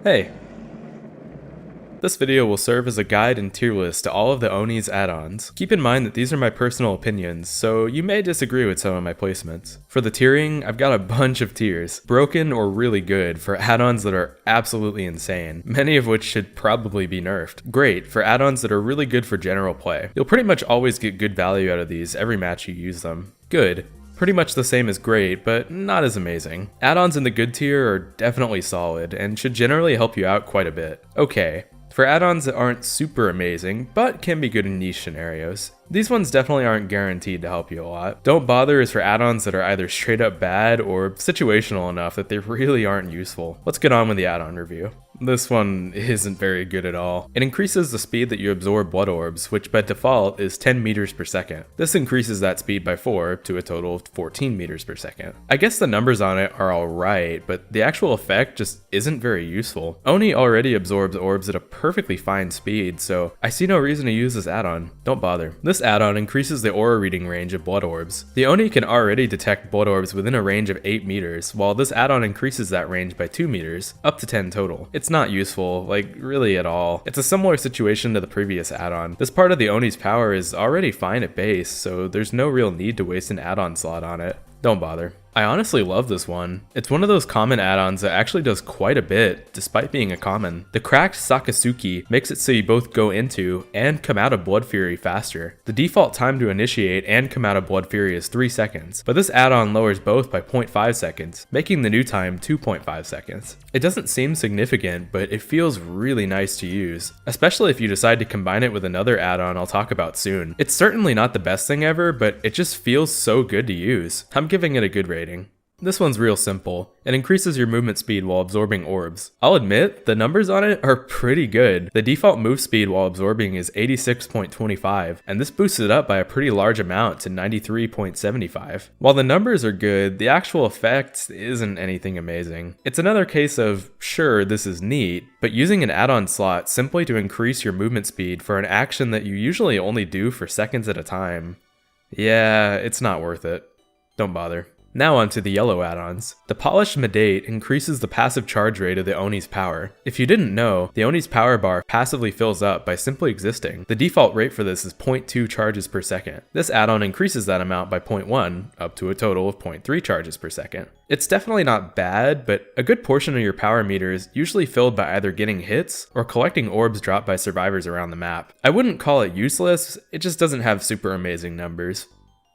Hey! This video will serve as a guide and tier list to all of the Oni's add-ons. Keep in mind that these are my personal opinions, so you may disagree with some of my placements. For the tiering, I've got a bunch of tiers, broken or really good for add-ons that are absolutely insane, many of which should probably be nerfed. Great for add-ons that are really good for general play. You'll pretty much always get good value out of these every match you use them. Good. Pretty much the same as great, but not as amazing. Add-ons in the good tier are definitely solid, and should generally help you out quite a bit. Okay, for add-ons that aren't super amazing, but can be good in niche scenarios. These ones definitely aren't guaranteed to help you a lot. Don't Bother is for add-ons that are either straight up bad or situational enough that they really aren't useful. Let's get on with the add-on review. This one isn't very good at all. It increases the speed that you absorb blood orbs, which by default is 10 meters per second. This increases that speed by 4 to a total of 14 meters per second. I guess the numbers on it are alright, but the actual effect just isn't very useful. Oni already absorbs orbs at a perfectly fine speed, so I see no reason to use this add-on. Don't bother. This add-on increases the aura reading range of blood orbs. The Oni can already detect blood orbs within a range of 8 meters, while this add-on increases that range by 2 meters, up to 10 total. It's not useful, like really at all. It's a similar situation to the previous add-on. This part of the Oni's power is already fine at base, so there's no real need to waste an add-on slot on it. Don't bother. I honestly love this one. It's one of those common add-ons that actually does quite a bit, despite being a common. The cracked Sakasuki makes it so you both go into and come out of Blood Fury faster. The default time to initiate and come out of Blood Fury is 3 seconds, but this add-on lowers both by 0.5 seconds, making the new time 2.5 seconds. It doesn't seem significant, but it feels really nice to use, especially if you decide to combine it with another add-on I'll talk about soon. It's certainly not the best thing ever, but it just feels so good to use. I'm giving it a good rating. This one's real simple. It increases your movement speed while absorbing orbs. I'll admit, the numbers on it are pretty good. The default move speed while absorbing is 86.25, and this boosts it up by a pretty large amount to 93.75. While the numbers are good, the actual effect isn't anything amazing. It's another case of, sure, this is neat, but using an add-on slot simply to increase your movement speed for an action that you usually only do for seconds at a time, yeah, it's not worth it. Don't bother. Now onto the yellow add-ons. The Polished Medate increases the passive charge rate of the Oni's power. If you didn't know, the Oni's power bar passively fills up by simply existing. The default rate for this is 0.2 charges per second. This add-on increases that amount by 0.1, up to a total of 0.3 charges per second. It's definitely not bad, but a good portion of your power meter is usually filled by either getting hits or collecting orbs dropped by survivors around the map. I wouldn't call it useless, it just doesn't have super amazing numbers.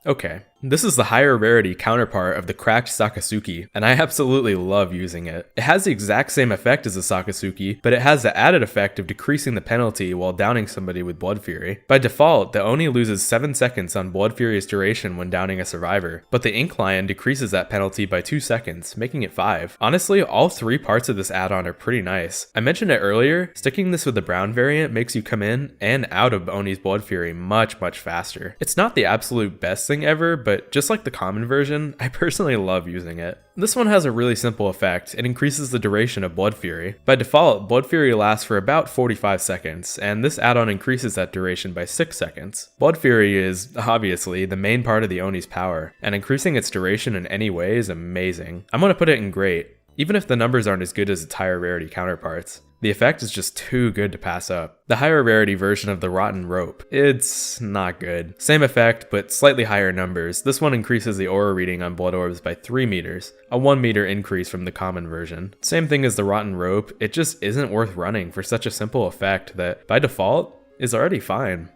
Okay, this is the higher rarity counterpart of the cracked Sakasuki, and I absolutely love using it. It has the exact same effect as the Sakasuki, but it has the added effect of decreasing the penalty while downing somebody with Blood Fury. By default, the Oni loses 7 seconds on Blood Fury's duration when downing a survivor, but the Ink Lion decreases that penalty by 2 seconds, making it 5. Honestly, all 3 parts of this add-on are pretty nice. I mentioned it earlier, sticking this with the brown variant makes you come in and out of Oni's Blood Fury much faster. It's not the absolute best thing ever, but just like the common version, I personally love using it. This one has a really simple effect. It increases the duration of Blood Fury. By default, Blood Fury lasts for about 45 seconds, and this add-on increases that duration by 6 seconds. Blood Fury is, obviously, the main part of the Oni's power, and increasing its duration in any way is amazing. I'm gonna put it in great, even if the numbers aren't as good as its higher rarity counterparts. The effect is just too good to pass up. The higher rarity version of the Rotten Rope, it's not good. Same effect, but slightly higher numbers. This one increases the aura reading on blood orbs by 3 meters, a 1 meter increase from the common version. Same thing as the Rotten Rope, it just isn't worth running for such a simple effect that, by default, is already fine.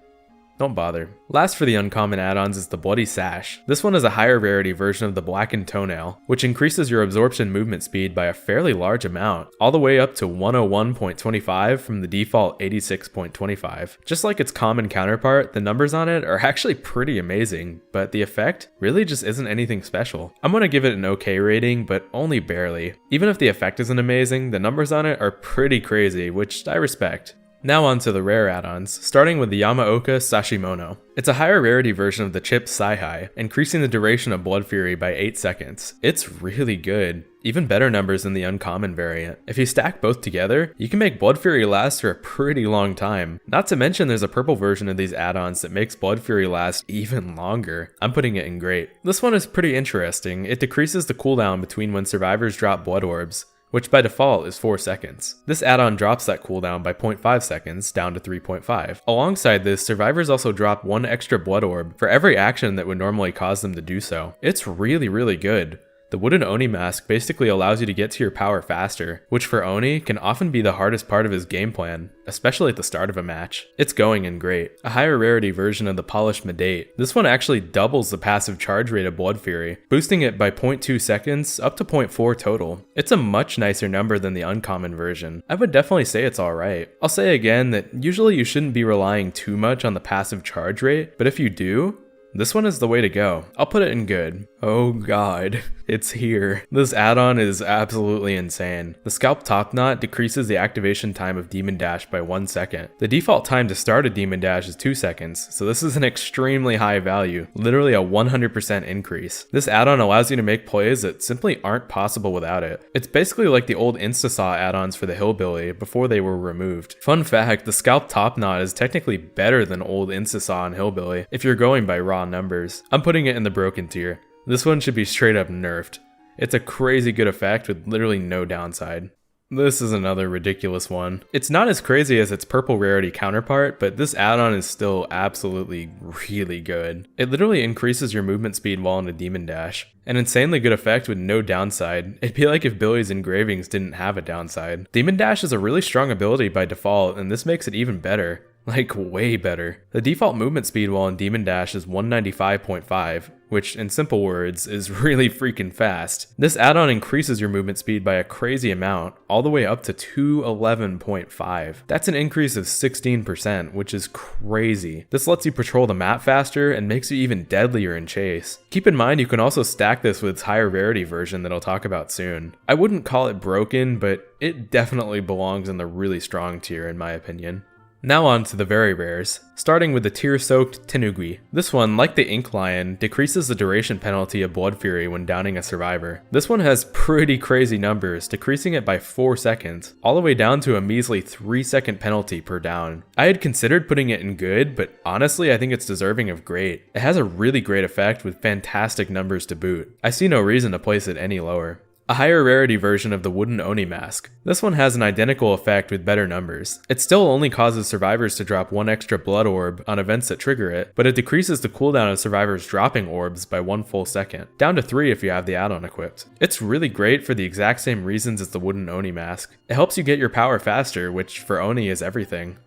Don't bother. Last for the uncommon add-ons is the Bloody Sash. This one is a higher rarity version of the Blackened Toenail, which increases your absorption movement speed by a fairly large amount, all the way up to 101.25 from the default 86.25. Just like its common counterpart, the numbers on it are actually pretty amazing, but the effect really just isn't anything special. I'm gonna give it an okay rating, but only barely. Even if the effect isn't amazing, the numbers on it are pretty crazy, which I respect. Now on to the rare add-ons, starting with the Yamaoka Sashimono. It's a higher rarity version of the chip Saihai, increasing the duration of Blood Fury by 8 seconds. It's really good. Even better numbers than the uncommon variant. If you stack both together, you can make Blood Fury last for a pretty long time. Not to mention there's a purple version of these add-ons that makes Blood Fury last even longer. I'm putting it in great. This one is pretty interesting. It decreases the cooldown between when survivors drop blood orbs, which by default is 4 seconds. This add-on drops that cooldown by 0.5 seconds down to 3.5. Alongside this, survivors also drop 1 extra blood orb for every action that would normally cause them to do so. It's really good. The wooden Oni mask basically allows you to get to your power faster, which for Oni can often be the hardest part of his game plan, especially at the start of a match. It's going in great. A higher rarity version of the Polished Medate. This one actually doubles the passive charge rate of Blood Fury, boosting it by 0.2 seconds up to 0.4 total. It's a much nicer number than the uncommon version. I would definitely say it's alright. I'll say again that usually you shouldn't be relying too much on the passive charge rate, but if you do, this one is the way to go. I'll put it in good. Oh god, it's here. This add-on is absolutely insane. The Scalp Top Knot decreases the activation time of Demon Dash by 1 second. The default time to start a Demon Dash is 2 seconds, so this is an extremely high value, literally a 100% increase. This add-on allows you to make plays that simply aren't possible without it. It's basically like the old Instasaw add-ons for the Hillbilly before they were removed. Fun fact, the Scalp Top Knot is technically better than old Instasaw and Hillbilly if you're going by raw numbers. I'm putting it in the broken tier. This one should be straight up nerfed. It's a crazy good effect with literally no downside. This is another ridiculous one. It's not as crazy as its purple rarity counterpart, but this add-on is still absolutely really good. It literally increases your movement speed while in a Demon Dash. An insanely good effect with no downside. It'd be like if Billy's engravings didn't have a downside. Demon Dash is a really strong ability by default, and this makes it even better. Like, way better. The default movement speed while in Demon Dash is 195.5, which in simple words is really freaking fast. This add-on increases your movement speed by a crazy amount, all the way up to 211.5. That's an increase of 16%, which is crazy. This lets you patrol the map faster and makes you even deadlier in chase. Keep in mind you can also stack this with its higher rarity version that I'll talk about soon. I wouldn't call it broken, but it definitely belongs in the really strong tier in my opinion. Now on to the very rares, starting with the tear-soaked Tenugui. This one, like the Ink Lion, decreases the duration penalty of Blood Fury when downing a survivor. This one has pretty crazy numbers, decreasing it by 4 seconds, all the way down to a measly 3-second penalty per down. I had considered putting it in good, but honestly I think it's deserving of great. It has a really great effect with fantastic numbers to boot. I see no reason to place it any lower. A higher rarity version of the wooden Oni mask. This one has an identical effect with better numbers. It still only causes survivors to drop 1 extra blood orb on events that trigger it, but it decreases the cooldown of survivors dropping orbs by 1 full second, down to 3 if you have the add-on equipped. It's really great for the exact same reasons as the wooden Oni mask. It helps you get your power faster, which for Oni is everything.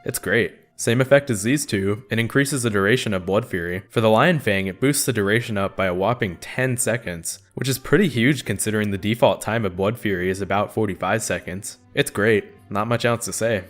It's great. Same effect as these two, it increases the duration of Blood Fury. For the Lion Fang, it boosts the duration up by a whopping 10 seconds, which is pretty huge considering the default time of Blood Fury is about 45 seconds. It's great, not much else to say.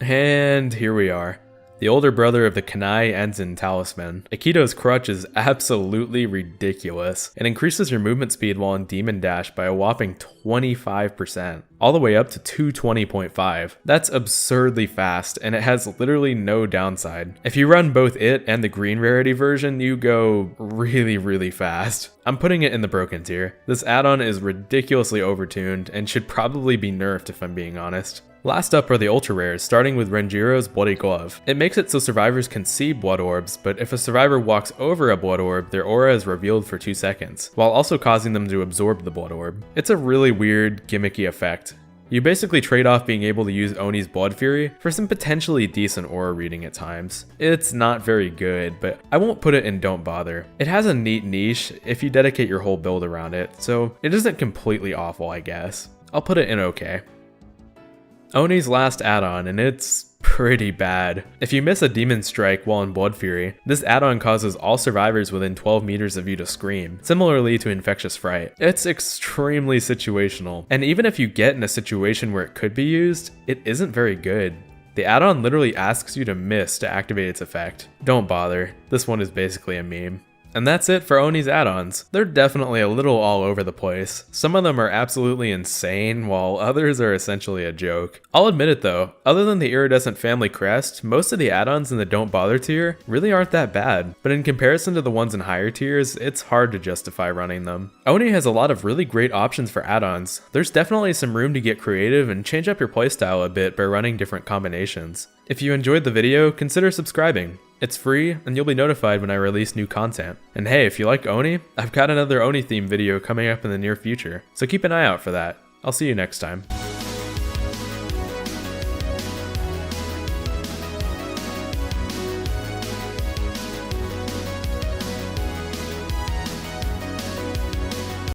And here we are. The older brother of the Kanai Ensign Talisman. Akito's Crutch is absolutely ridiculous. It increases your movement speed while in Demon Dash by a whopping 25%, all the way up to 220.5. That's absurdly fast, and it has literally no downside. If you run both it and the green rarity version, you go really fast. I'm putting it in the broken tier. This add-on is ridiculously overtuned and should probably be nerfed if I'm being honest. Last up are the ultra rares, starting with Renjiro's Bloody Glove. It makes it so survivors can see blood orbs, but if a survivor walks over a blood orb, their aura is revealed for 2 seconds, while also causing them to absorb the blood orb. It's a really weird, gimmicky effect. You basically trade off being able to use Oni's Blood Fury for some potentially decent aura reading at times. It's not very good, but I won't put it in don't bother. It has a neat niche if you dedicate your whole build around it, so it isn't completely awful, I guess. I'll put it in okay. Oni's last add-on, and it's pretty bad. If you miss a Demon Strike while in Blood Fury, this add-on causes all survivors within 12 meters of you to scream, similarly to Infectious Fright. It's extremely situational, and even if you get in a situation where it could be used, it isn't very good. The add-on literally asks you to miss to activate its effect. Don't bother, this one is basically a meme. And that's it for Oni's add-ons. They're definitely a little all over the place. Some of them are absolutely insane, while others are essentially a joke. I'll admit it though, other than the Iridescent Family Crest, most of the add-ons in the Don't Bother tier really aren't that bad, but in comparison to the ones in higher tiers, it's hard to justify running them. Oni has a lot of really great options for add-ons. There's definitely some room to get creative and change up your playstyle a bit by running different combinations. If you enjoyed the video, consider subscribing. It's free, and you'll be notified when I release new content. And hey, if you like Oni, I've got another Oni theme video coming up in the near future, so keep an eye out for that. I'll see you next time.